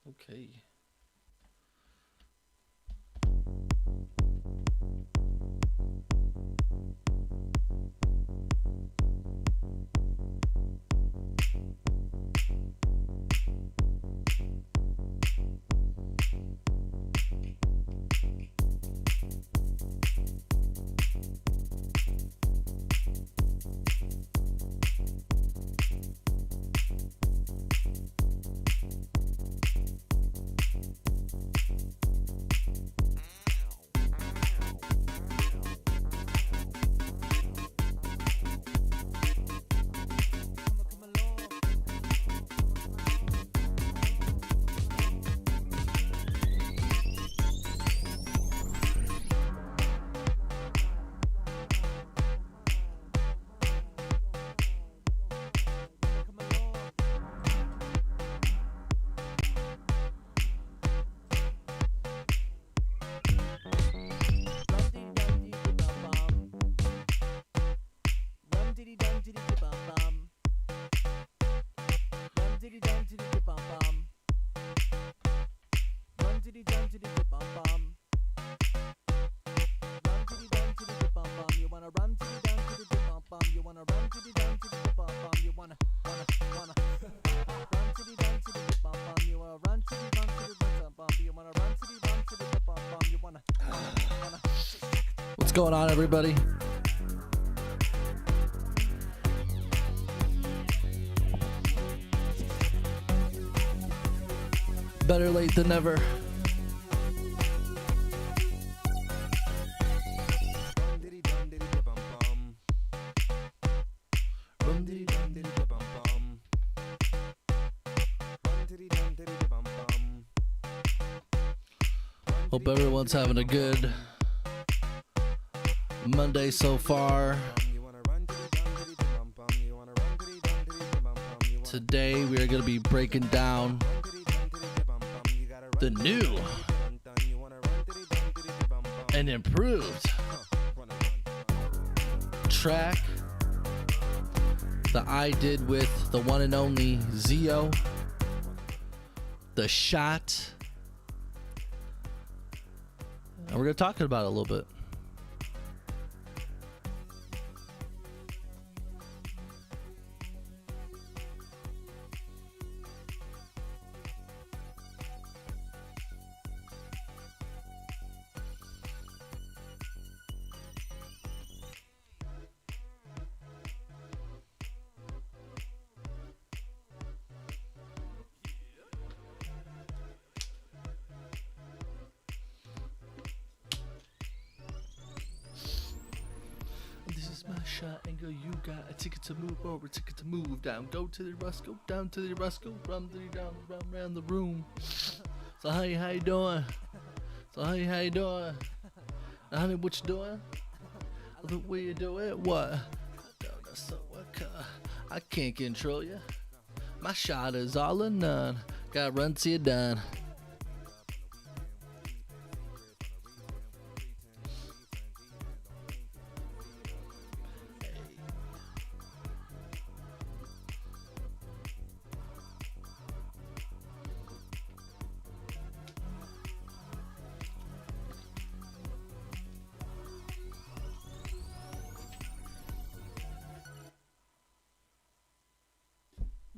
Okay. What's going on, everybody? Better late than never. Hope everyone's having a good Monday so far. Today we are going to be breaking down the new and improved track that I did with the one and only Zio, The Shot. And we're going to talk about it a little bit. Shot and go, you got a ticket to move over, ticket to move down, go to the bus, go down to the bus, go run to the down, run around the room. So how you doing? So how you doing? Honey, what you doing? The way you do it, what? I can't control you. My shot is all or none. Gotta run till you're done.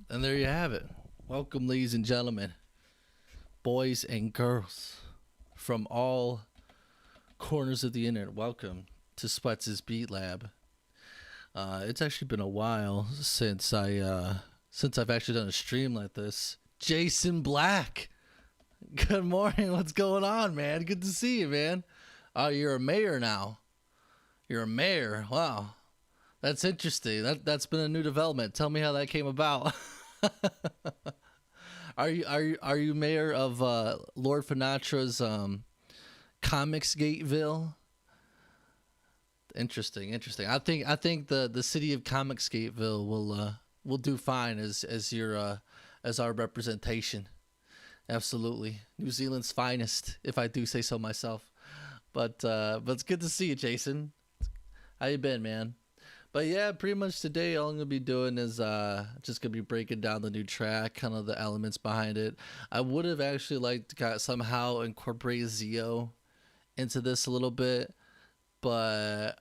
And there you have it. Welcome, ladies and gentlemen, boys and girls from all corners of the internet. Welcome to SWETZ Beat Lab. It's actually been a while since I've actually done a stream like this. Jason Black, good morning. What's going on, man? Good to see you, man. You're a mayor now. You're a mayor. Wow, that's interesting. That's been a new development. Tell me how that came about. Are you mayor of Lord Finatra's Comics Gateville? Interesting. I think the city of Comics Gateville will do fine as our representation. Absolutely, New Zealand's finest, if I do say so myself. But it's good to see you, Jason. How you been, man? But yeah, pretty much today all I'm gonna be doing is just gonna be breaking down the new track, kind of the elements behind it. I would have actually liked to somehow incorporate Zio into this a little bit, but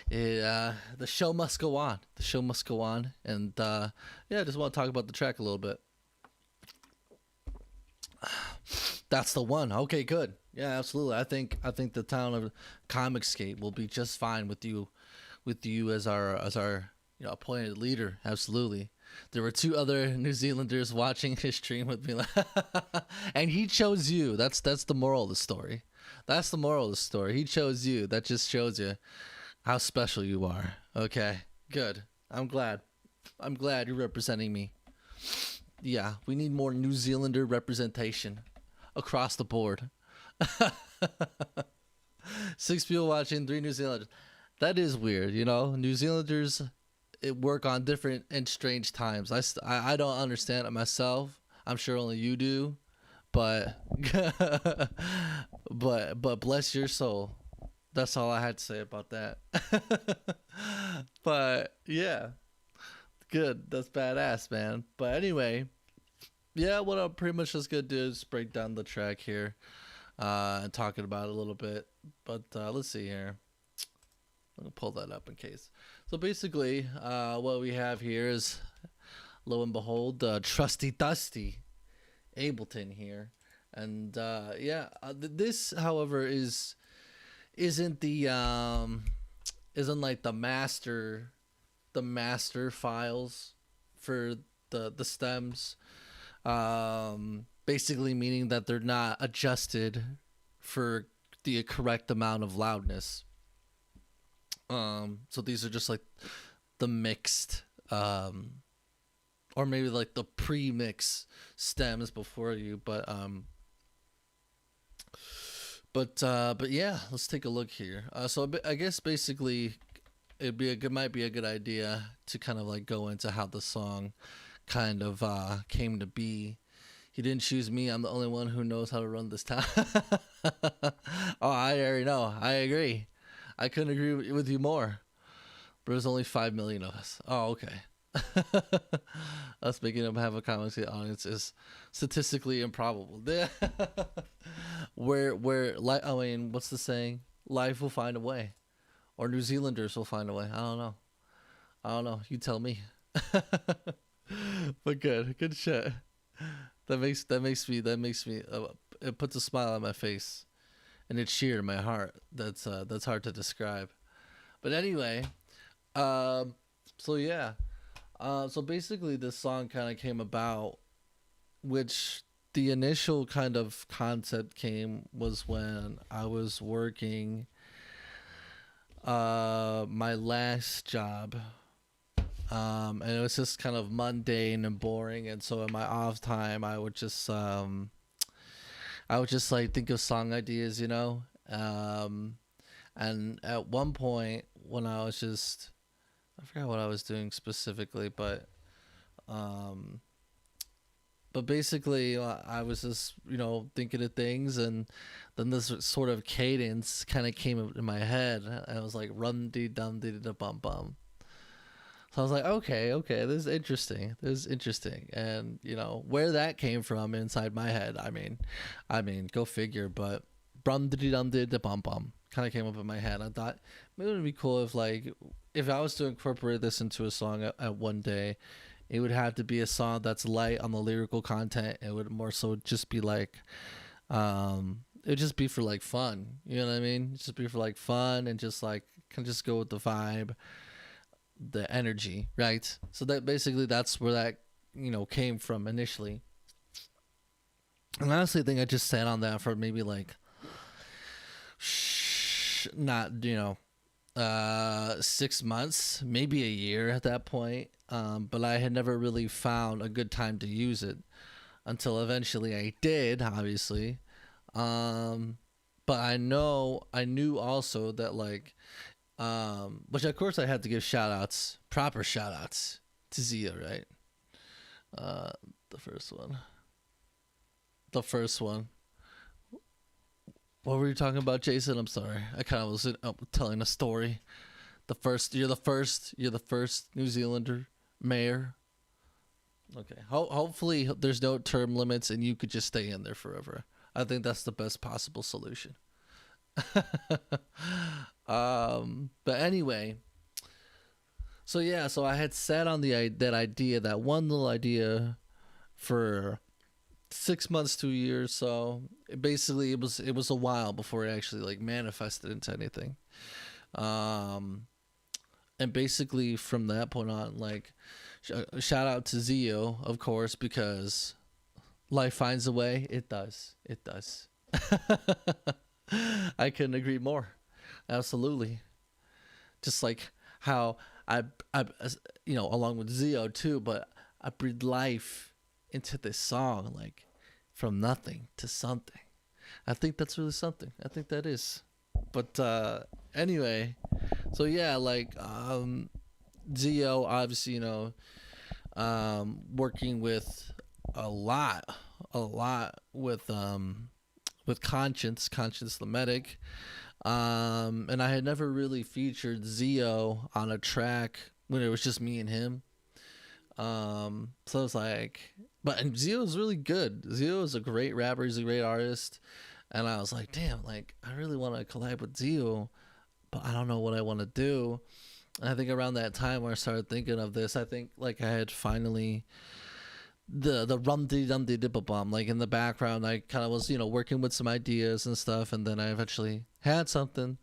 the show must go on. The show must go on, and yeah, I just want to talk about the track a little bit. That's the one. Okay, good. Yeah, absolutely. I think the town of Comicscape will be just fine with you as our appointed leader. Absolutely. There were two other New Zealanders watching his stream with me, and he chose you. That's the moral of the story. That's the moral of the story. He chose you. That just shows you how special you are. Okay, good. I'm glad you're representing me. Yeah, we need more New Zealander representation across the board. 6 people watching, 3 New Zealanders. That is weird, New Zealanders work on different and strange times. I don't understand it myself. I'm sure only you do, but but bless your soul. That's all I had to say about that. But yeah, good. That's badass, man. But anyway, yeah, what I'm pretty much just gonna do is break down the track here, and talking about it a little bit. But let's see here. I'm gonna pull that up in case. So basically, what we have here is, lo and behold, trusty Dusty Ableton here, and this, however, isn't like the master files for the stems. Basically meaning that they're not adjusted for the correct amount of loudness. So these are just like the mixed, or maybe like the pre-mix stems before you, but yeah, let's take a look here. So I guess basically might be a good idea to kind of like go into how the song kind of came to be. He didn't choose me. I'm the only one who knows how to run this town. Oh, I already know. I agree. I couldn't agree with you more. But there's only 5 million of us. Oh, okay. Us making them have a comic audience is statistically improbable. where I mean, what's the saying? Life will find a way, or New Zealanders will find a way. I don't know. You tell me. But good shit. That makes me. It puts a smile on my face, and it's cheer in my heart. That's hard to describe. But anyway, so yeah, so basically this song kind of came about, which the initial kind of concept was when I was working my last job. And it was just kind of mundane and boring, and so in my off time I would just like think of song ideas, and at one point when I forgot what I was doing specifically, but basically I was just thinking of things, and then this sort of cadence kind of came in my head, and I was like rum dee dum dee da bum bum. So I was like, okay, this is interesting. And, where that came from inside my head, I mean, go figure, but brum diddy dum did the bum bum kind of came up in my head. I thought maybe it would be cool if I was to incorporate this into a song at one day, it would have to be a song that's light on the lyrical content. It would more so just be like, it would just be for like fun. You know what I mean? Just be for like fun and just like, can just go with the vibe, the energy, right? So that's where that came from initially. And honestly, I think I just sat on that for maybe like not 6 months, maybe a year at that point, but I had never really found a good time to use it until eventually I did, obviously. But I knew also that which of course I had to give proper shout outs to Zia, right? The first one. What were you talking about, Jason? I'm sorry. I kind of was telling a story You're the first New Zealander mayor. Okay. Hopefully there's no term limits and you could just stay in there forever. I think that's the best possible solution. But anyway, so yeah, so I had sat on that one little idea for 6 months to a year. So it was a while before it actually like manifested into anything. And basically from that point on, like, shout out to Zio, of course, because life finds a way. It does. It does. I couldn't agree more. Absolutely. Just like how I along with Zio too, but I breathed life into this song, like from nothing to something. I think that's really something. I think that is. But anyway, so yeah, like Zio, obviously, working with a lot with Conscience Lemetic. And I had never really featured Zio on a track when it was just me and him. So it's like, but Zio is really good. Zio is a great rapper. He's a great artist. And I was like, damn, like, I really want to collab with Zio, but I don't know what I want to do. And I think around that time where I started thinking of this, I think like I had finally the rum dee dum dee dippa bum, like in the background. I kind of was, working with some ideas and stuff. And then I eventually had something.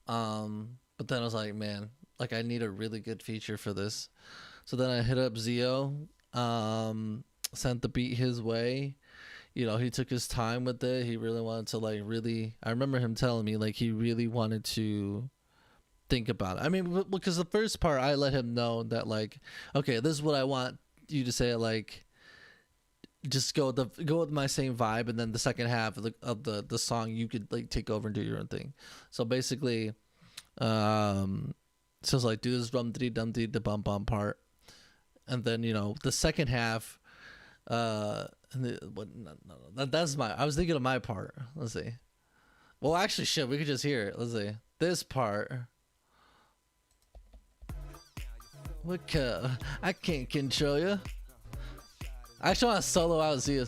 But then I was like, man, like I need a really good feature for this. So then I hit up Zio, sent the beat his way. He took his time with it. He really wanted to I remember him telling me like he really wanted to think about it. I mean, because the first part I let him know that like, okay, this is what I want you to say, like just go with my same vibe, and then the second half of the song you could like take over and do your own thing. So basically, so it's like do this rum dee dum dee the bum bum part, and then the second half, that's I was thinking of my part. Let's see. Well, actually, shit, we could just hear it. Let's see this part. I can't control you. I actually want to solo out Zia.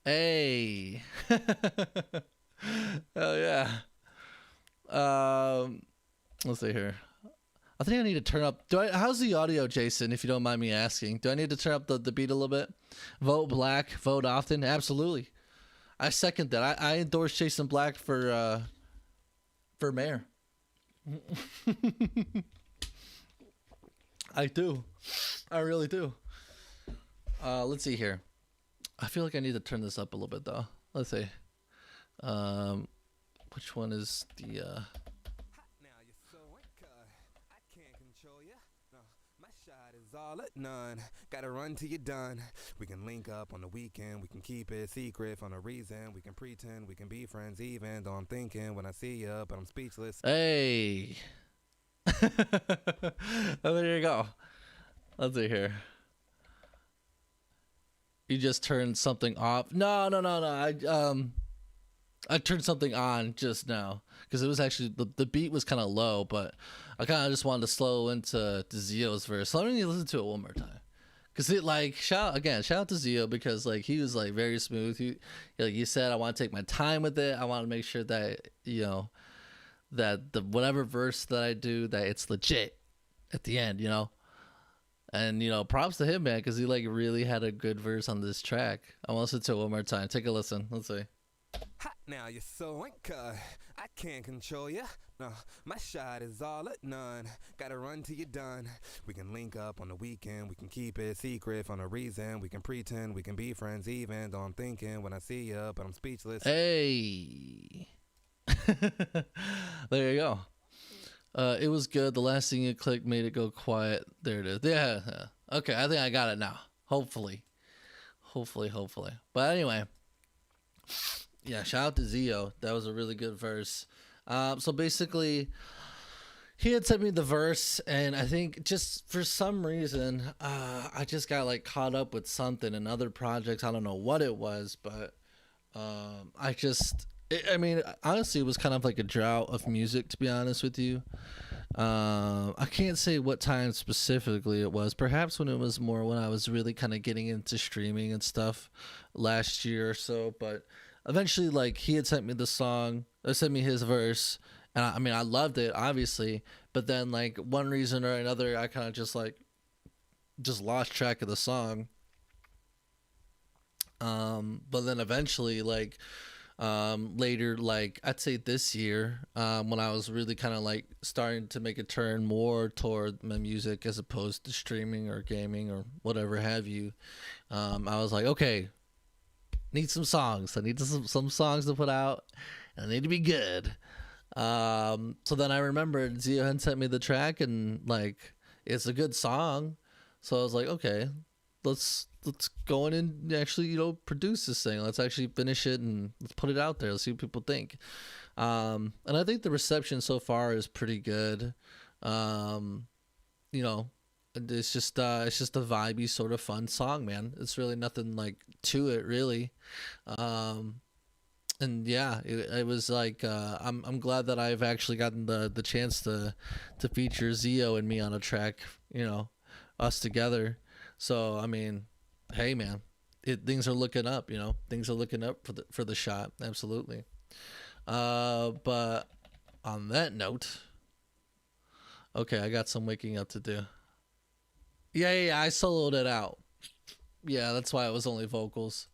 Hey. Hell yeah. Let's see here. I think I need to turn up. How's the audio, Jason? If you don't mind me asking, do I need to turn up the beat a little bit? Vote Black. Vote often. Absolutely. I second that. I endorse Jason Black for mayor. I do. I really do. Let's see here. I feel like I need to turn this up a little bit though. Let's see. Which one is the all at none. Gotta run till you're done. We can link up on the weekend. We can keep it secret for no reason. We can pretend we can be friends even though I'm thinking when I see you, but I'm speechless. Hey. Oh, there you go. Let's see here. You just turned something off. No. I turned something on just now because it was actually the beat was kind of low, but I kind of just wanted to slow into Zio's verse. So let me listen to it one more time, because it like shout out to Zio because like he was like very smooth. Like you said, I want to take my time with it. I want to make sure that that the whatever verse that I do, that it's legit at the end, And props to him, man, because he like really had a good verse on this track. I want to listen to it one more time. Take a listen. Let's see. Hot now, you're so uncut. I can't control you. No, my shot is all at none. Gotta run till you're done. We can link up on the weekend. We can keep it secret for no reason. We can pretend we can be friends even though I'm thinking when I see you, but I'm speechless. Hey. There you go. It was good. The last thing you clicked made it go quiet. There it is. Yeah. Okay, I think I got it now. Hopefully. But anyway. Yeah, shout out to Zio. That was a really good verse. So basically, he had sent me the verse, and I think just for some reason, I just got like caught up with something in other projects. I don't know what it was, but I mean, honestly, it was kind of like a drought of music, to be honest with you. I can't say what time specifically it was. Perhaps when it was more when I was really kind of getting into streaming and stuff last year or so. But eventually, like, he had sent me the song, or sent me his verse, and I mean, I loved it, obviously. But then, like, one reason or another, I kind of just lost track of the song. But then eventually, like, later, like I'd say this year, when I was really kind of like starting to make a turn more toward my music as opposed to streaming or gaming or whatever have you, I was like, okay, need some songs. I need some songs to put out, and I need to be good. So then I remembered Zio had sent me the track, and like, it's a good song. So I was like, okay, let's go in and actually, produce this thing. Let's actually finish it and let's put it out there. Let's see what people think. And I think the reception so far is pretty good. It's just a vibey sort of fun song, man. It's really nothing like to it, really. And yeah, it was like, I'm glad that I've actually gotten the chance to feature Zio and me on a track, us together. So I mean, hey man, things are looking up. Things are looking up for the shot. Absolutely. But on that note, okay, I got some waking up to do. Yeah, I soloed it out. Yeah, that's why it was only vocals.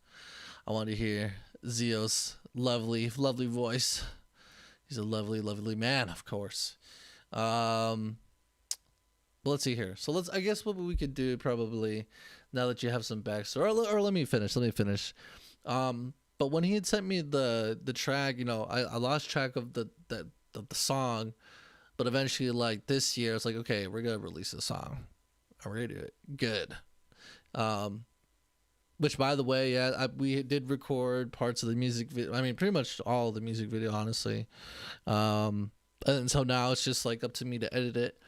I wanted to hear Zio's lovely voice. He's a lovely man, of course. But let's see here. So I guess what we could do probably, now that you have some backstory, or let me finish. But when he had sent me the track, I lost track of the song, but eventually, like this year, it's like, okay, we're gonna release a song. I'm ready to do it. Good. Which, by the way, yeah, we did record parts of the music video. I mean, pretty much all of the music video, honestly. And so now it's just like up to me to edit it.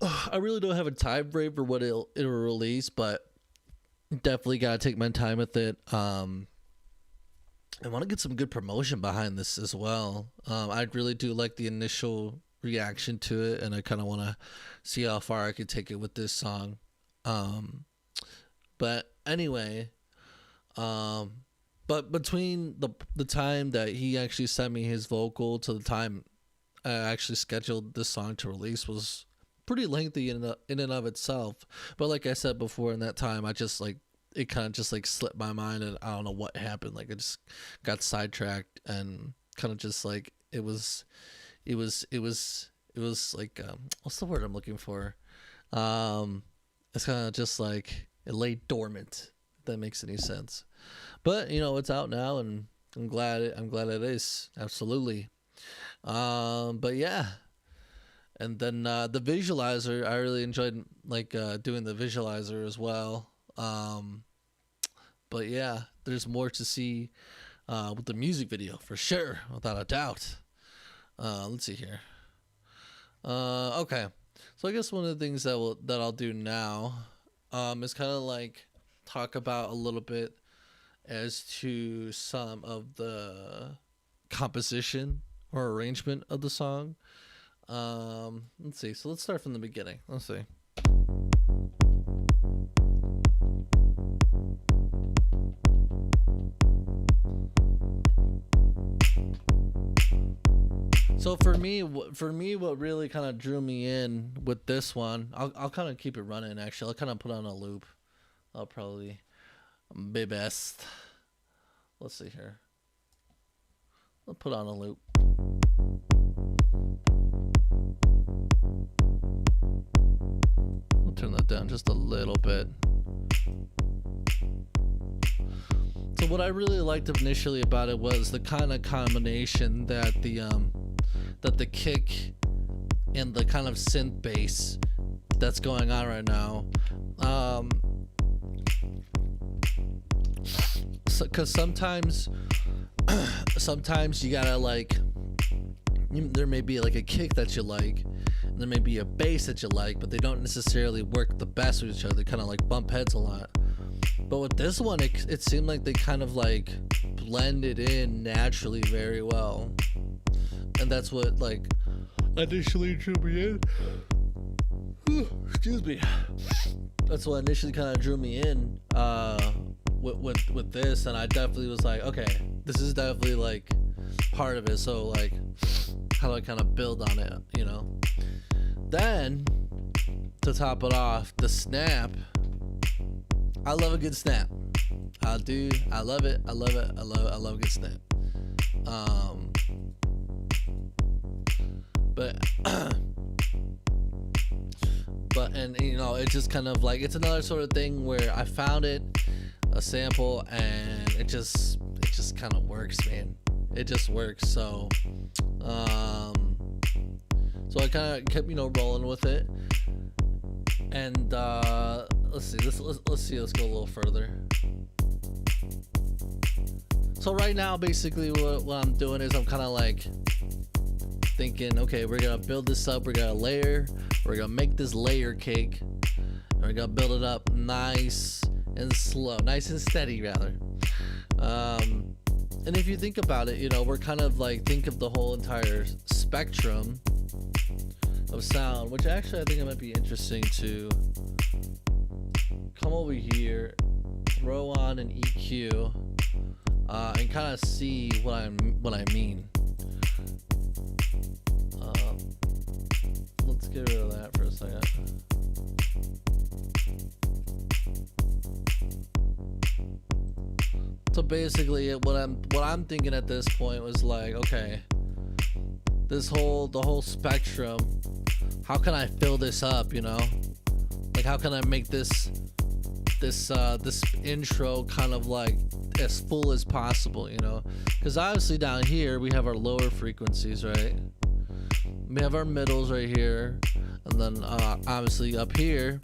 I really don't have a time frame for what it'll release, but definitely gotta take my time with it. I want to get some good promotion behind this as well. I really do like the initial reaction to it, and I kind of want to see how far I could take it with this song. But anyway, but between the time that he actually sent me his vocal to the time I actually scheduled this song to release was pretty lengthy in and of itself. But like I said before, in that time, I just like, it kind of just like slipped my mind, and I don't know what happened. Like, I just got sidetracked, and kind of just like, it was like, what's the word I'm looking for? It's kind of just like it lay dormant, if that makes any sense. But it's out now, and I'm glad it is. Absolutely. But yeah, and then the visualizer, I really enjoyed like doing the visualizer as well. But yeah, there's more to see with the music video for sure, without a doubt. Let's see here. Okay, so I guess one of the things that I'll do now is kind of like talk about a little bit as to some of the composition or arrangement of the song. Let's see. So let's start from the beginning. Let's see. So for me, what really kind of drew me in with this one, I'll kind of keep it running. Actually, I'll kind of put on a loop. I'll probably be best. Let's see here. I'll put on a loop. I'll turn that down just a little bit. So what I really liked initially about it was the kind of combination that the kick and the kind of synth bass that's going on right now. Because sometimes you gotta like there may be like a kick that you like, and there may be a bass that you like, but they don't necessarily work the best with each other. They kind of like bump heads a lot. But with this one, it seemed like they kind of like blended in naturally very well, and that's what like initially drew me in. Excuse me. That's what initially kind of drew me in with this, and I definitely was like, okay, this is definitely like part of it. So like, how do I kind of build on it, you know? Then to top it off, the snap. I love a good snap. I do. I love it. I love it. I love a good snap. But and you know, it's just kind of like, it's another sort of thing where I found a sample, and it just kind of works, man. It just works. So I kind of kept, you know, rolling with it. And let's see, let's go a little further. So right now, basically what I'm doing is I'm kind of like thinking, okay, we're gonna build this up, we're gonna make this layer cake, and we're gonna build it up nice and slow, nice and steady rather. And if you think about it, you know, we're kind of like, think of the whole entire spectrum of sound, which actually I think it might be interesting to come over here, throw on an EQ, and kind of see what I mean. Let's get rid of that for a second. So basically, what I'm thinking at this point was like, okay, the whole spectrum, how can I fill this up, you know? Like, how can I make this intro kind of like as full as possible, you know? Because obviously down here we have our lower frequencies, right? We have our middles right here, and then obviously up here,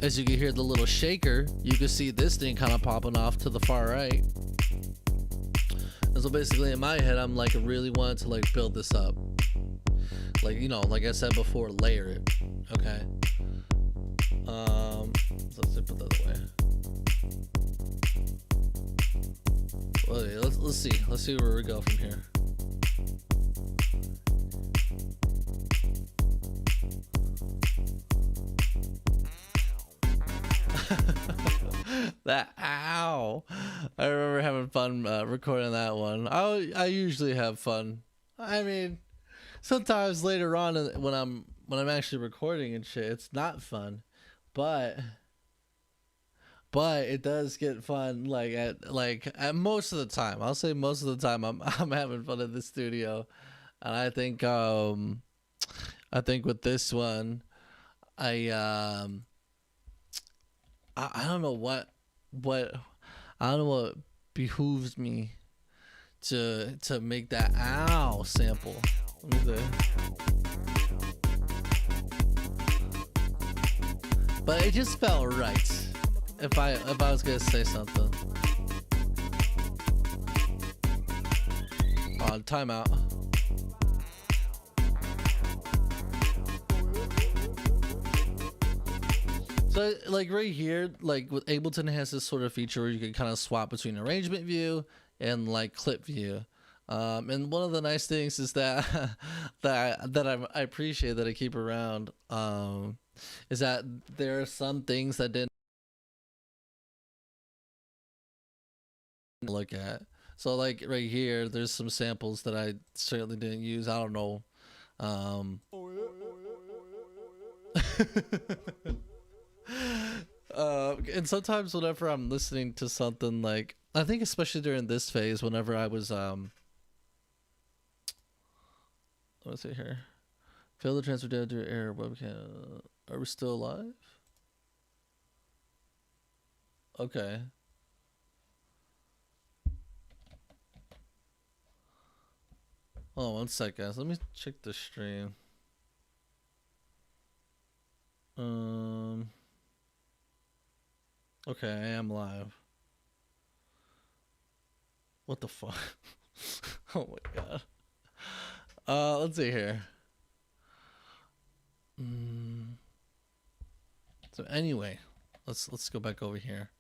as you can hear the little shaker, you can see this thing kind of popping off to the far right. And so basically in my head, I'm like, I really wanted to like build this up, like, you know, like I said before, layer it. Okay. So let's put that away. Well, let's see where we go from here. That ow! I remember having fun recording that one. I usually have fun. I mean, sometimes later on when I'm actually recording and shit, it's not fun, but it does get fun. Like at most of the time, I'll say most of the time, I'm having fun in the studio, and I think with this one, I don't know what behooves me to make that ow sample. Let me see. But it just felt right. If I was gonna say something. Timeout. So like right here, like with Ableton has this sort of feature where you can kind of swap between arrangement view and like clip view. And one of the nice things is that I appreciate that I keep around is that there are some things that didn't look at. So like right here, there's some samples that I certainly didn't use. I don't know. And sometimes whenever I'm listening to something, like I think especially during this phase, whenever I was let's see here, fail to transfer data to error webcam. Are we still alive? Okay. Oh, 1 sec, guys. Let me check the stream. Okay, I am live. What the fuck? Oh my god. Let's see here. So anyway, let's go back over here.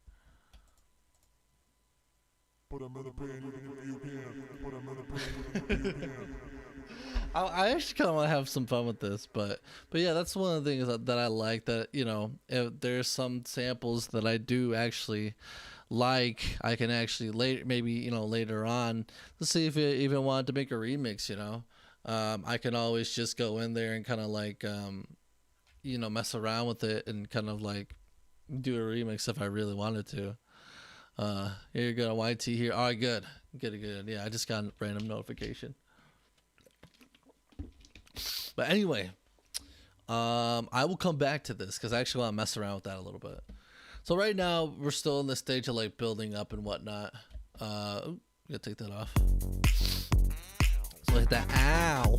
I actually kind of want to have some fun with this, but yeah, that's one of the things that I like. That, you know, if there's some samples that I do actually like, I can actually later on, let's see if you even wanted to make a remix. You know, I can always just go in there and kind of like mess around with it and kind of like do a remix if I really wanted to. Here you go, YT here. All right, good. Yeah, I just got a random notification. But anyway, I will come back to this because I actually want to mess around with that a little bit. So right now we're still in the stage of like building up and whatnot. Gotta take that off. So like that. Ow.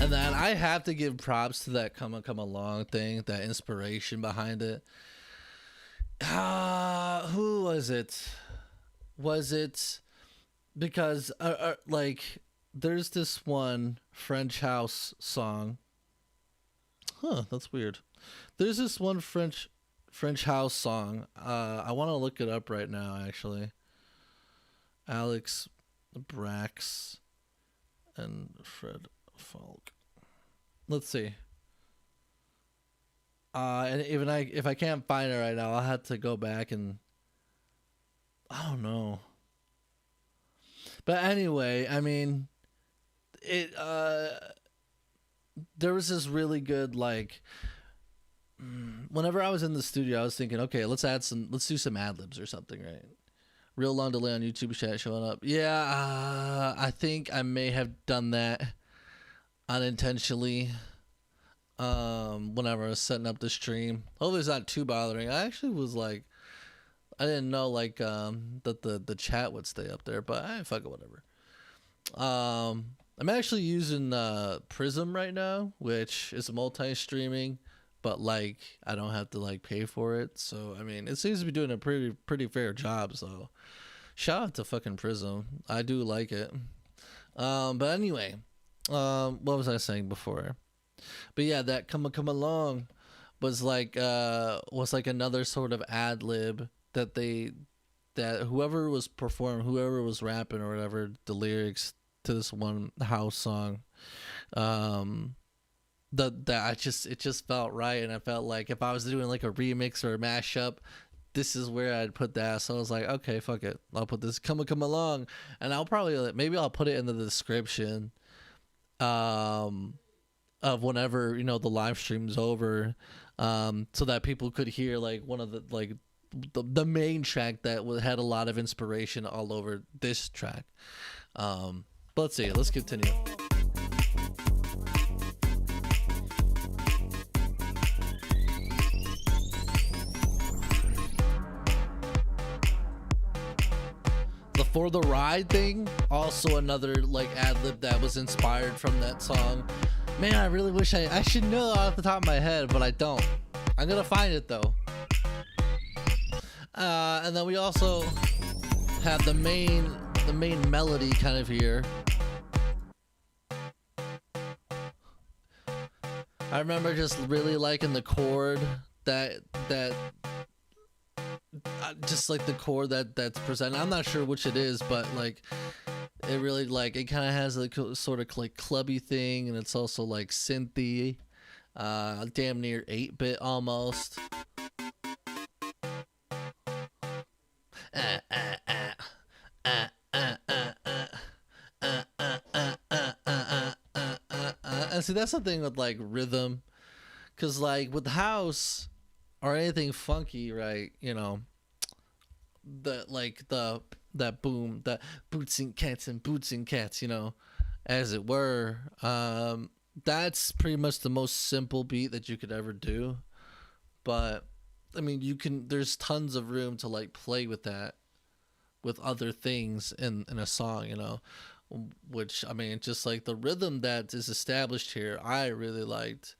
And then I have to give props to that come along thing, that inspiration behind it. Who was it? Was it because like there's this one French house song. Huh, that's weird. There's this one French house song. I want to look it up right now actually. Alex Brax and Fred Falk. Let's see. And even if I can't find it right now, I'll have to go back and I don't know. But anyway, I mean, it. There was this really good like. Whenever I was in the studio, I was thinking, okay, let's do some ad libs or something, right? Real long delay on YouTube chat showing up. Yeah, I think I may have done that unintentionally. Whenever I was setting up the stream, hopefully it's not too bothering. I actually was like, I didn't know like that the chat would stay up there, but fuck it, whatever. I'm actually using Prism right now, which is multi-streaming, but like I don't have to like pay for it. So I mean, it seems to be doing a pretty fair job. So shout out to fucking Prism. I do like it. But anyway, what was I saying before? But yeah, that come along was like another sort of ad lib that whoever was performing, whoever was rapping or whatever, the lyrics to this one house song, it just felt right, and I felt like if I was doing like a remix or a mashup, this is where I'd put that. So I was like, okay, fuck it, I'll put this come along, and I'll probably maybe I'll put it in the description. Of whenever the live stream's over, so that people could hear like one of the main track that had a lot of inspiration all over this track. But let's see, let's continue. The For the Ride thing, also another like ad lib that was inspired from that song. Man, I really wish I should know off the top of my head, but I don't. I'm gonna find it though. And then we also have the main melody kind of here. I remember just really liking the chord that just like the chord that's presented. I'm not sure which it is, but like it really like it kind of has like a sort of like clubby thing, and it's also like synthy, damn near 8-bit almost. And see, that's the thing with like rhythm, because like with house or anything funky, right? That boom, that boots and cats, as it were. That's pretty much the most simple beat that you could ever do. But I mean, there's tons of room to like play with that, with other things in a song, which I mean, just like the rhythm that is established here, I really liked.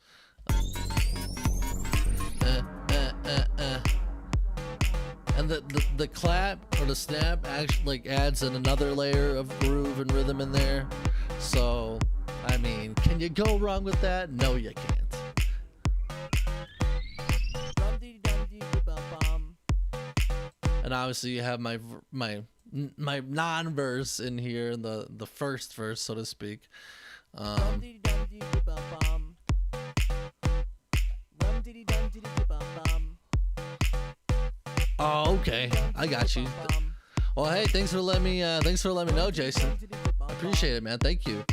then the clap or the snap actually like adds another layer of groove and rhythm in there. So I mean, can you go wrong with that? No, you can't. And obviously you have my non-verse in here, the first verse, so to speak. Oh, okay, I got you. Well, hey, thanks for letting me know, Jason. I appreciate it, man. Thank you.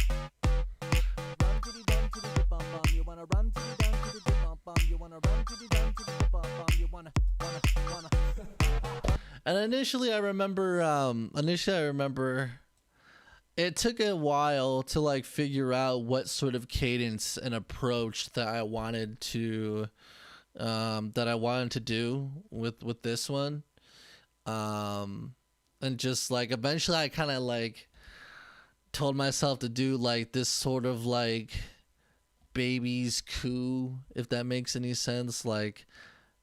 And initially I remember it took a while to like figure out what sort of cadence and approach that I wanted to do with this one. And just like eventually I kind of like told myself to do like this sort of like baby's coo, if that makes any sense, like,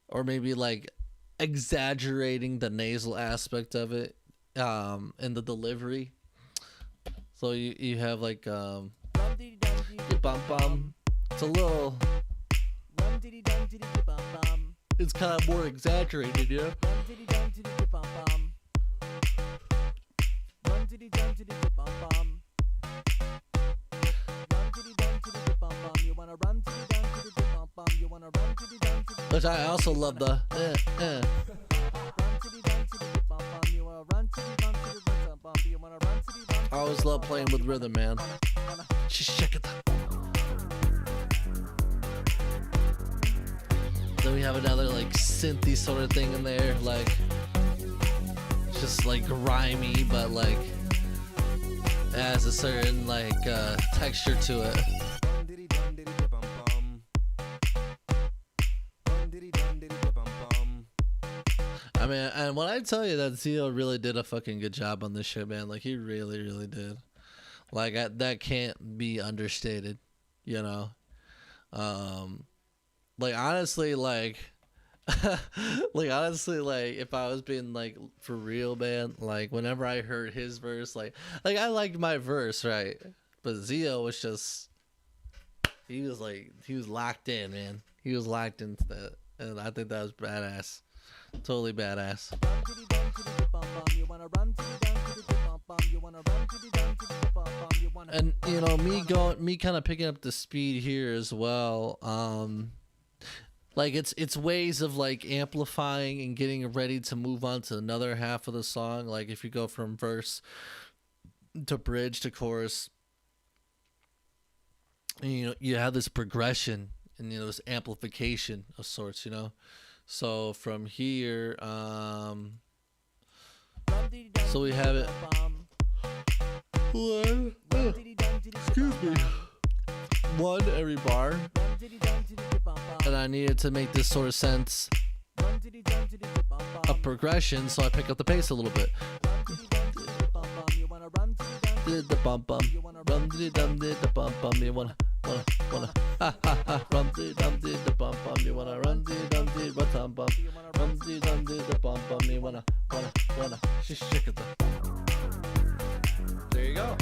or maybe like exaggerating the nasal aspect of it in the delivery. So you have like bum bum. It's a little, it's kind of more exaggerated, you know? Which I also love the I always love playing with rhythm, man. Just check it out. Then we have another like synthy sort of thing in there, like just like grimy, but like has a certain like texture to it. I mean, and when I tell you that Zio really did a fucking good job on this shit, man, like he really, really did. Like that can't be understated, you know. Like honestly, like, like if I was being like for real, man, like whenever I heard his verse, like I liked my verse, right? But Zio was just, he was locked in, man. He was locked into that, and I think that was badass. Totally badass. And you know, me kind of picking up the speed here as well. Like it's ways of like amplifying and getting ready to move on to another half of the song. Like if you go from verse to bridge to chorus, you know, you have this progression and, you know, this amplification of sorts, you know. So from here, so we have it. Excuse me. One every bar, and I needed to make this sort of sense of progression, so I pick up the pace a little bit. Did the bum bum, rum did dum did the bum bum. You wanna ha ha ha. Rum did dum did the bum bum. You wanna run did dum did what bum bum. Rum did dum did the bum bum. You wanna just shake it. There you go.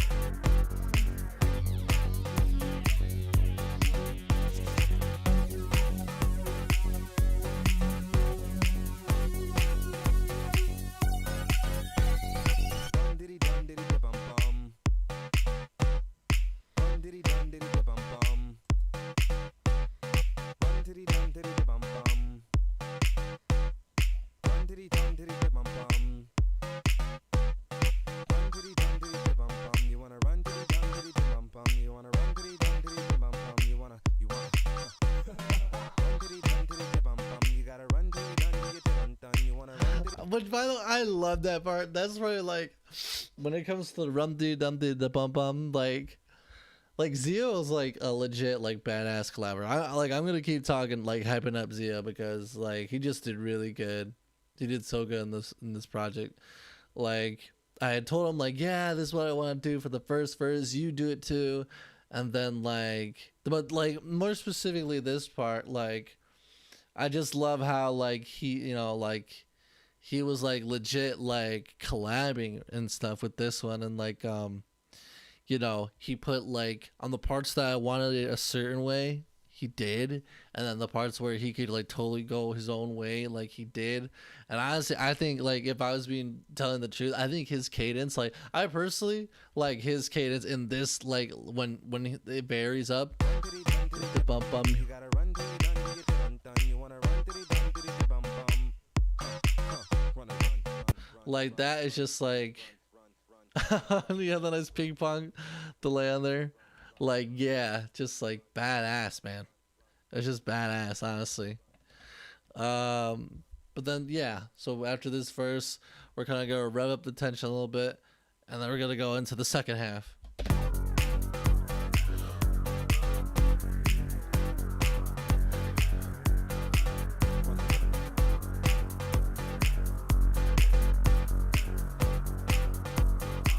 But by the way, I love that part. That's probably like when it comes to the rum dee dum dee the bum bum, like Zio is like a legit like badass collaborator. I'm gonna keep talking, like hyping up Zio, because like he just did really good. He did so good in this project. Like I had told him like, yeah, this is what I want to do for the first verse. You do it too, and then but more specifically this part, like I just love how like he, you know, like he was like legit like collabing and stuff with this one, and like you know, he put like on the parts that I wanted it a certain way, he did, and then the parts where he could like totally go his own way, like he did. And honestly, I think like if I was being telling the truth, I think his cadence, like I personally like his cadence in this, like when it varies up, the bum bum. Like that is just like you have the nice ping pong delay on there. Like yeah, just like badass, man. It's just badass, honestly. But then yeah, so after this verse, we're kind of gonna rev up the tension a little bit, and then we're gonna go into the second half.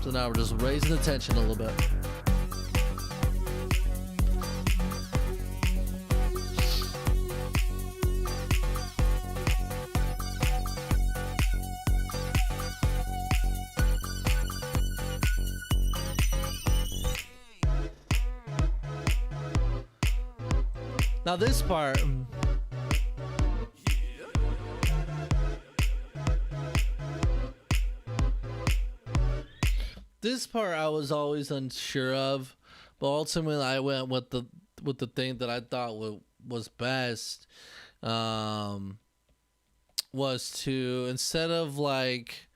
So now we're just raising the tension a little bit. Now this part, I was always unsure of, but ultimately I went with the thing that I thought was best, was to, instead of like,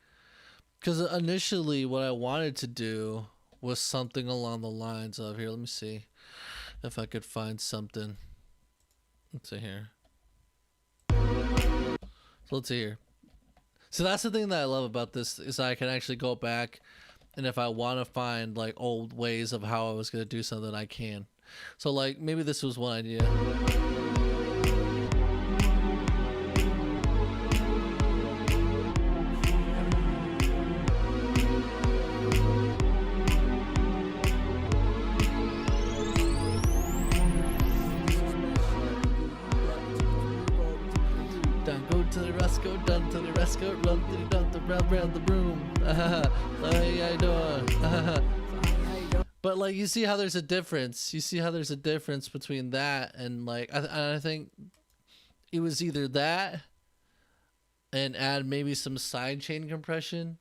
because initially what I wanted to do was something along the lines of, here, let me see if I could find something. Let's see here. So let's see here. So that's the thing that I love about this, is I can actually go back, and if I want to find like old ways of how I was going to do something, I can. So like maybe this was one idea. Go down to the rescue, run to the down to round the room. How you doing? But like you see how there's a difference. You see how there's a difference between that and like I think it was either that and add maybe some sidechain compression,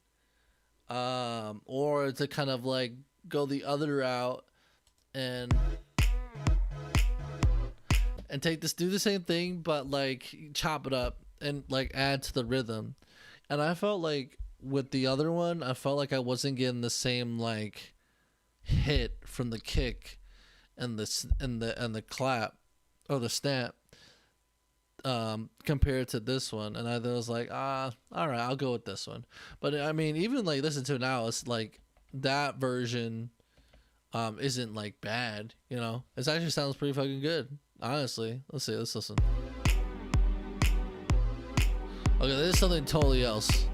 or to kind of like go the other route and take this, do the same thing but like chop it up and like add to the rhythm. And I felt like with the other one, I felt like I wasn't getting the same like hit from the kick and the clap or the snap compared to this one. And I was like, all right, I'll go with this one. But I mean, even like listen to it now, it's like that version isn't like bad, you know. It actually sounds pretty fucking good, honestly. Let's see, let's listen. Okay, this is something totally else.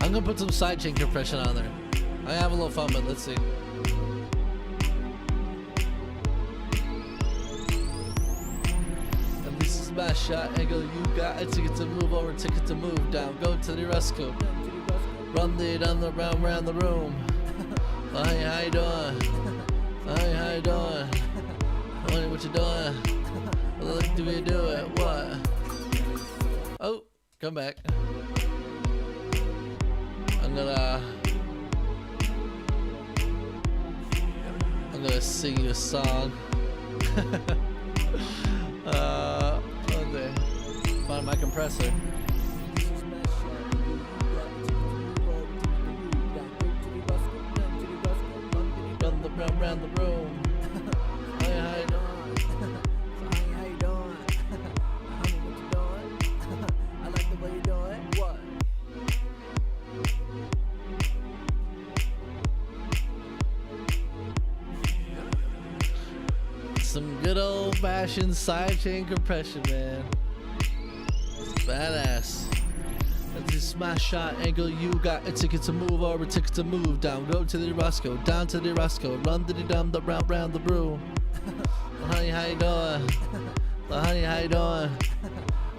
I'm gonna put some sidechain compression on there. I have a little fun, but let's see. My shot angle, you got a ticket to move over, ticket to move down, go to the rescue, run the down the round the room. Hey, how you doing? Hey, how you doing? Hey, what you doing? What do we do it? What? Oh, come back. I'm gonna sing you a song. Find my compressor. Round the room. Hey, how you doing? How you doing? What you doing? I like the way you do it. What? Some good old fashioned sidechain compression, man. It's badass. That's just is my shot. Angle, you got a ticket to move or a ticket to move down. Go to the Roscoe, down to the Roscoe. Run to the dumb, the round the room. Honey, how you doing? Honey, how you doing?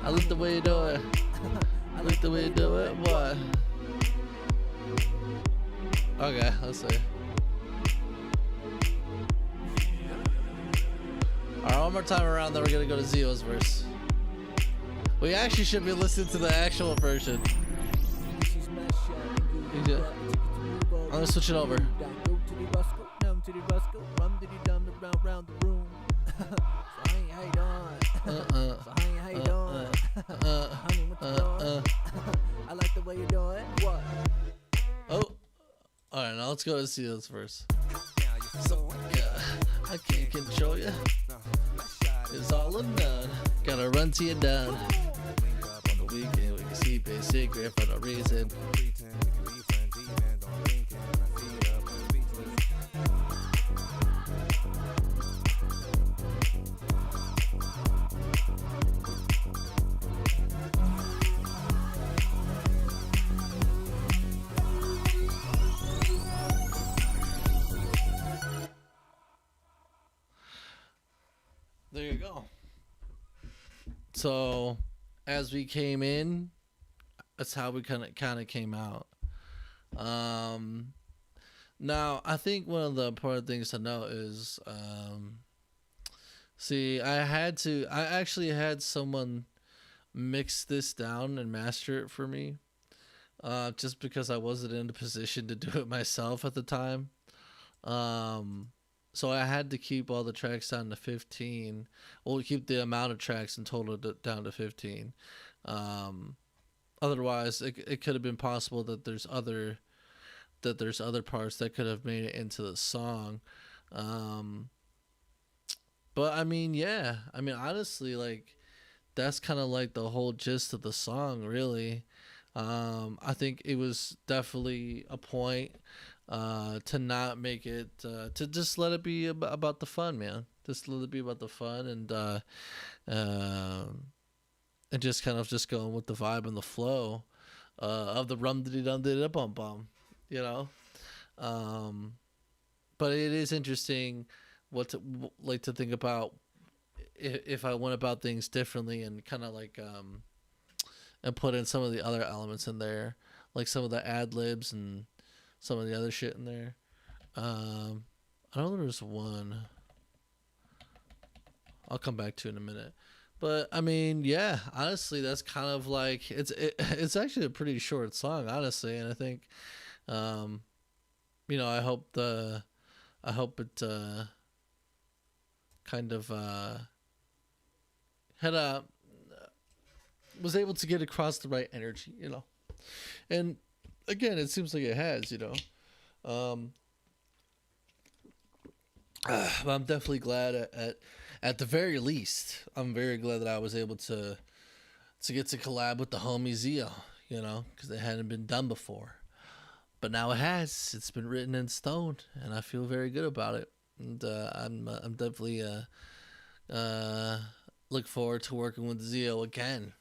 I like the way you do it. I like the way you do it. What? Okay, let's see. Alright, one more time around, then we're gonna go to Zio's verse. We actually should be listening to the actual version. I'm gonna switch it over. Oh, alright, now let's go to Zio's verse. So, yeah, I can't control you. It's all or none. Gotta run to you down. On the weekend, we can keep a secret for no reason. There you go. So, as we came in, that's how we kind of came out. Now, I think one of the important things to note is, see, I actually had someone mix this down and master it for me, just because I wasn't in a position to do it myself at the time. So I had to keep all the tracks down to 15. Well, keep the amount of tracks in total down to 15. Otherwise, it could have been possible that there's other parts that could have made it into the song. But I mean, yeah. I mean, honestly, like, that's kind of like the whole gist of the song, really. I think it was definitely a point to not make it, to just let it be about the fun, man. Just let it be about the fun, and just kind of just going with the vibe and the flow of the rum diddy dum diddy bum bum, you know. But it is interesting to think about if I went about things differently and kind of like and put in some of the other elements in there, like some of the ad libs and some of the other shit in there. I know there's one I'll come back to in a minute. But I mean, yeah, honestly, that's kind of like it's actually a pretty short song, honestly, and I think you know, I hope it kind of was able to get across the right energy, you know. And again, it seems like it has, you know. But I'm definitely glad at the very least, I'm very glad that I was able to get to collab with the homie Zio, you know, because it hadn't been done before. But now it has. It's been written in stone, and I feel very good about it. And I'm definitely look forward to working with Zio again,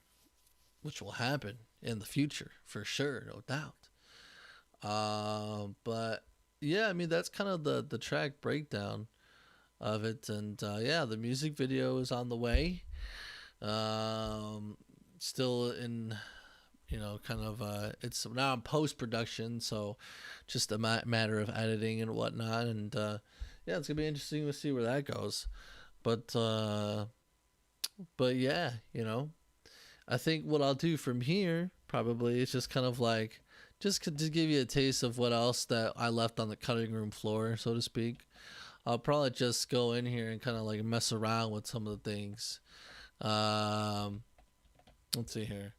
which will happen in the future for sure, no doubt. But yeah, I mean, that's kind of the track breakdown of it, and yeah, the music video is on the way. Still in, you know, kind of it's now in post-production, so just a matter of editing and whatnot, and yeah, it's gonna be interesting to see where that goes. But yeah, you know, I think what I'll do from here probably is just kind of like just to give you a taste of what else that I left on the cutting room floor, so to speak. I'll probably just go in here and kind of like mess around with some of the things. Let's see here.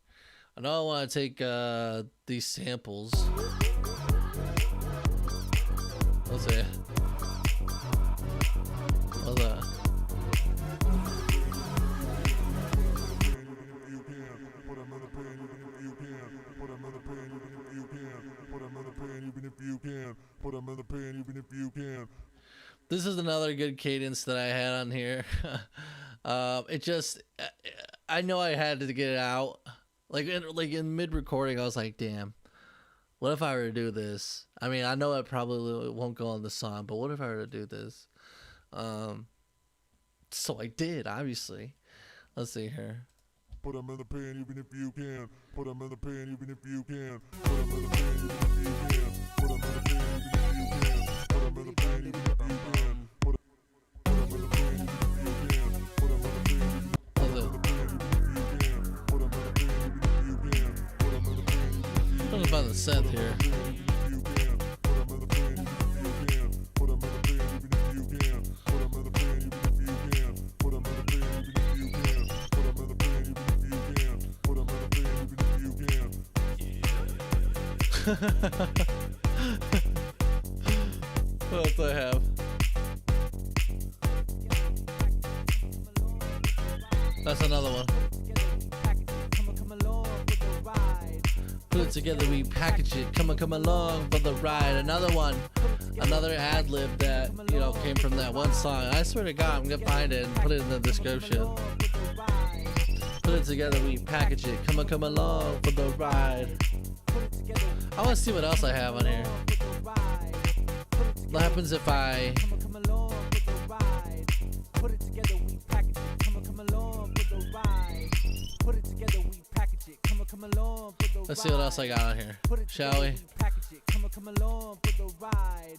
I know I want to take these samples. Let's see. Hold on. This is another good cadence that I had on here. It just, I know I had to get it out. Like in mid recording, I was like, damn, what if I were to do this? I mean, I know it probably won't go on the song, but what if I were to do this? So I did, obviously. Let's see here. Put them in the pan even if you can. Put them in the pan even if you can. Put them in the pan even if you can. Put them in the pan even if you can. Put them in the pan even if you can. Put them in the pan even if you can. Put them in the pan even if you can. Put them in the pan even if you can. Put them in the pan even if you can. Put them in the pan even if you can. What about the synth here? What else do I have? That's another one. Put it together, we package it. Come along for the ride. Another one. Another ad lib that, you know, came from that one song. I swear to God, I'm gonna find it and put it in the description. Put it together, we package it. Come along for the ride. I want to see what else I have on here. What happens if I... Let's see what else I got on here, shall we? Put it together, we package it. Come along for the ride.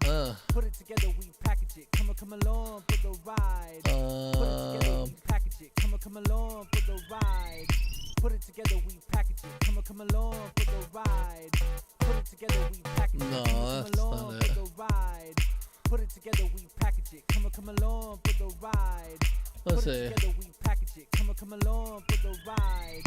Put it together, we package it. Come along for the ride. Put it together, we package it. Come along for the ride. Put it together, we package it. No, that's not it. Put it together, we package it. Come along for the ride. Let's see. Put it together, we package it. Come along for the ride.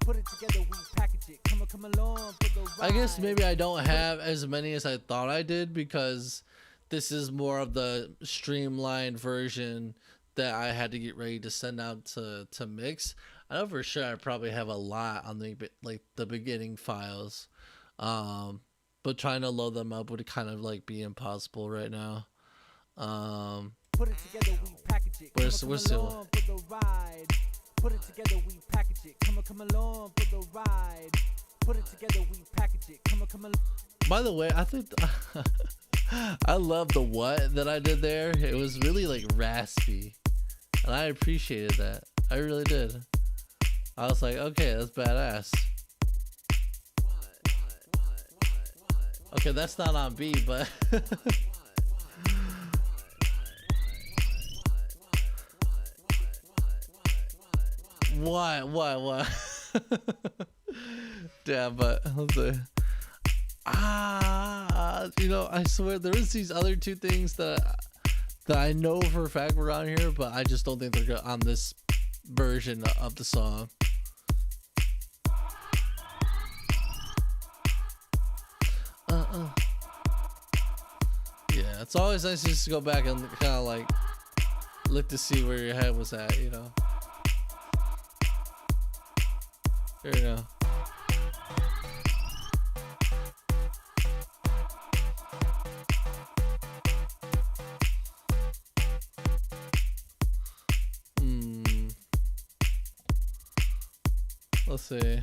Put it together, we package it. Come along for the ride. I guess maybe I don't have as many as I thought I did because this is more of the streamlined version that I had to get ready to send out to mix. I know for sure I probably have a lot on the beginning files, but trying to load them up would kind of like be impossible right now. Put it together, we package it. We're still. Put it together, we package it. Come along for the ride. Put it together, we package it. Come along. By the way, I think I love the what that I did there. It was really like raspy, and I appreciated that. I really did. I was like, okay, that's badass. Okay, that's not on beat, but what? Damn, but let's see. You know, I swear there was these other two things that I know for a fact were on here, but I just don't think they're on this version of the song. Yeah, it's always nice just to go back and kind of like look to see where your head was at, you know. There you go. Let's see.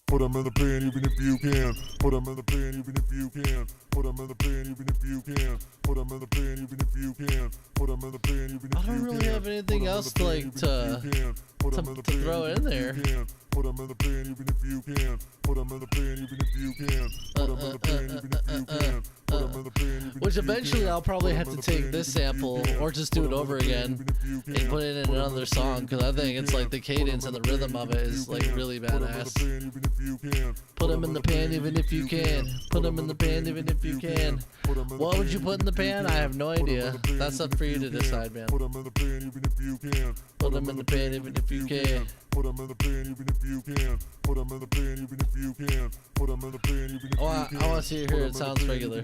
Put them in the pan even if you can. Put them in the pan even if you can. Put them in the pan even if you can. Put them in the pan even if you can. Put them in the pan even if you can. I don't really have anything else to like to throw in there. Put them in the pan even if you can. Put them in the pan even if you can. Put them in the pan even if you can. Put them in the pan even if you can. Which eventually I'll probably have to take this sample or just do it over again and put it in another song because I think it's like the cadence and the rhythm of it is like really badass. Put them in the pan even if you can. Put them in the pan even if you can. What would you put in the pan? I have no idea. That's up for you to decide, man. Put them in the pan even if you can. Put them in the pan even if you can. Put them in the pan even if you can. Put them in the pan even if you can. Put them in the pan even if you can. Oh, I want to see it here. It sounds regular.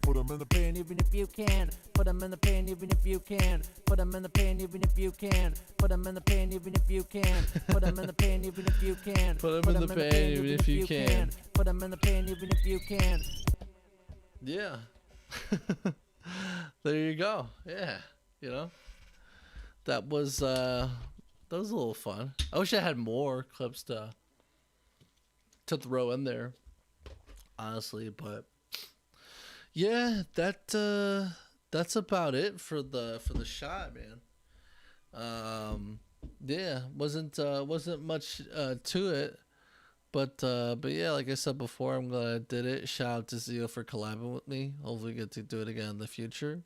Put them in the pan even if you can. Put them in the pan even if you can. Put them in the pan even if you can. Put them in the pan even if you can. Put them in the pan even if you can. Put them in the pan even if you can. Put them in the pan even if you can. Yeah. There you go. Yeah. You know, that was a little fun. I wish I had more clips to to throw in there, honestly. But yeah, that's about it for the shot, man. Yeah, wasn't much to it. But yeah, like I said before, I'm glad I did it. Shout out to Zio for collabing with me. Hopefully get to do it again in the future.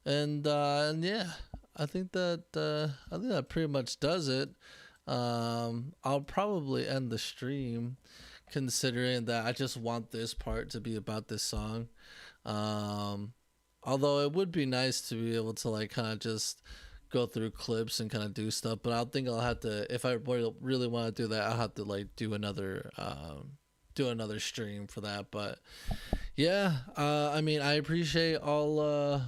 And yeah, I think that pretty much does it. I'll probably end the stream, considering that I just want this part to be about this song. Although it would be nice to be able to like kind of just go through clips and kind of do stuff, but I think I'll have to, if I really want to do that, I'll have to like do another stream for that. But yeah, I mean, I appreciate all the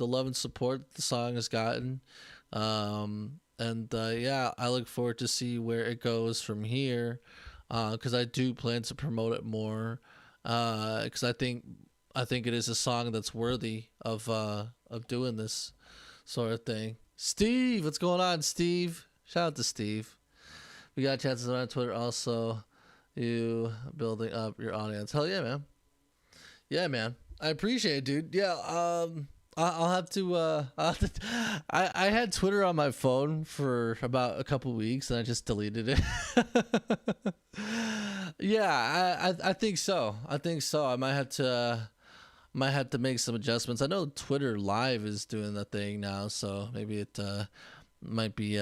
love and support the song has gotten. Yeah, I look forward to see where it goes from here, because I do plan to promote it more, because I think it is a song that's worthy of doing this sort of thing. Steve, what's going on, Steve? Shout out to Steve. We got chances on Twitter also. You building up your audience. Hell yeah, man. Yeah, man. I appreciate it, dude. Yeah, I'll have to, I had Twitter on my phone for about a couple weeks and I just deleted it. Yeah, I think so. I might have to make some adjustments. I know Twitter Live is doing the thing now, so maybe it might be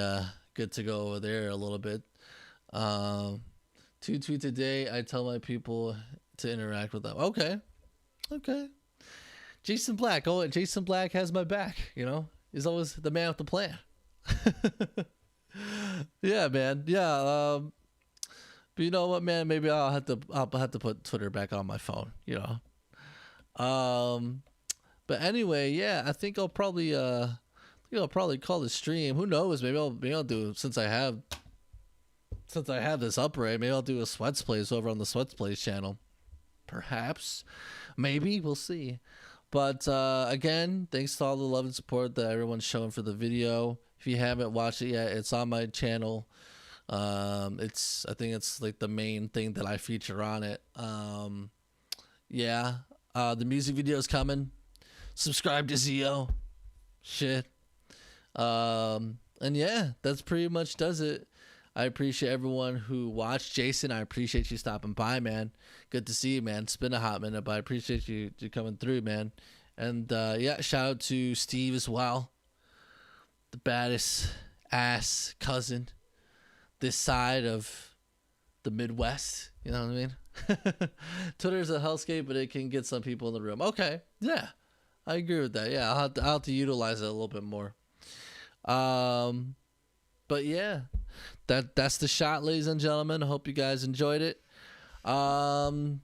good to go over there a little bit. 2 tweets a day. I tell my people to interact with them. Okay. Jason Black. Oh, Jason Black has my back. You know, he's always the man with the plan. Yeah, man. Yeah. But you know what, man? Maybe I'll have to put Twitter back on my phone. You know. But anyway, yeah, I think I'll probably call the stream. Who knows? Maybe I'll do, since I have this up, right? Maybe I'll do a SWETZ Plays over on the SWETZ Plays channel. Perhaps, maybe, we'll see. But again, thanks to all the love and support that everyone's showing for the video. If you haven't watched it yet, it's on my channel. I think it's like the main thing that I feature on it. Yeah. The music video is coming. Subscribe to Zio. Shit. And yeah, that's pretty much does it. I appreciate everyone who watched. Jason, I appreciate you stopping by, man. Good to see you, man. It's been a hot minute, but I appreciate you coming through, man. And yeah, shout out to Steve as well. The baddest ass cousin this side of the Midwest. You know what I mean? Twitter's a hellscape, but it can get some people in the room. Okay, yeah, I agree with that. Yeah, I'll have to utilize it a little bit more. But yeah, that's the shot, ladies and gentlemen. I hope you guys enjoyed it. FYI,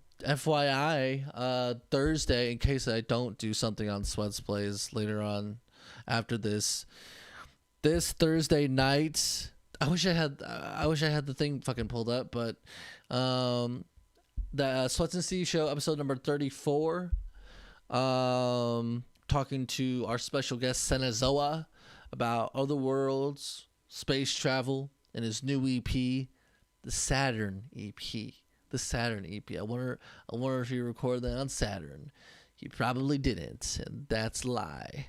Thursday, in case I don't do something on SWETZ Plays later on after this Thursday night. I wish I had the thing fucking pulled up, but the SWETZ and Steve show episode number 34. Talking to our special guest Senazoa about other worlds, space travel, and his new EP, the Saturn EP. The Saturn EP. I wonder if he recorded that on Saturn. He probably didn't, and that's a lie.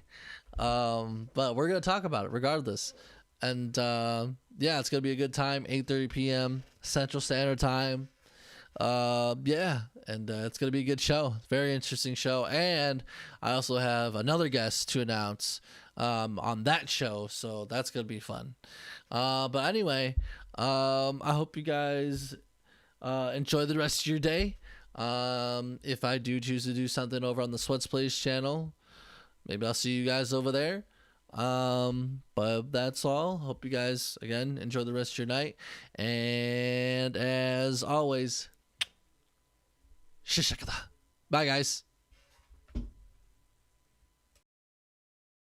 But we're gonna talk about it regardless. And yeah, it's gonna be a good time. 8:30 p.m. Central Standard Time. Yeah, and it's gonna be a good show. Very interesting show. And I also have another guest to announce on that show, so that's gonna be fun. But anyway, I hope you guys enjoy the rest of your day. If I do choose to do something over on the SWETZ Plays channel, maybe I'll see you guys over there. But that's all. Hope you guys again enjoy the rest of your night, and as always, shishakada. Bye guys.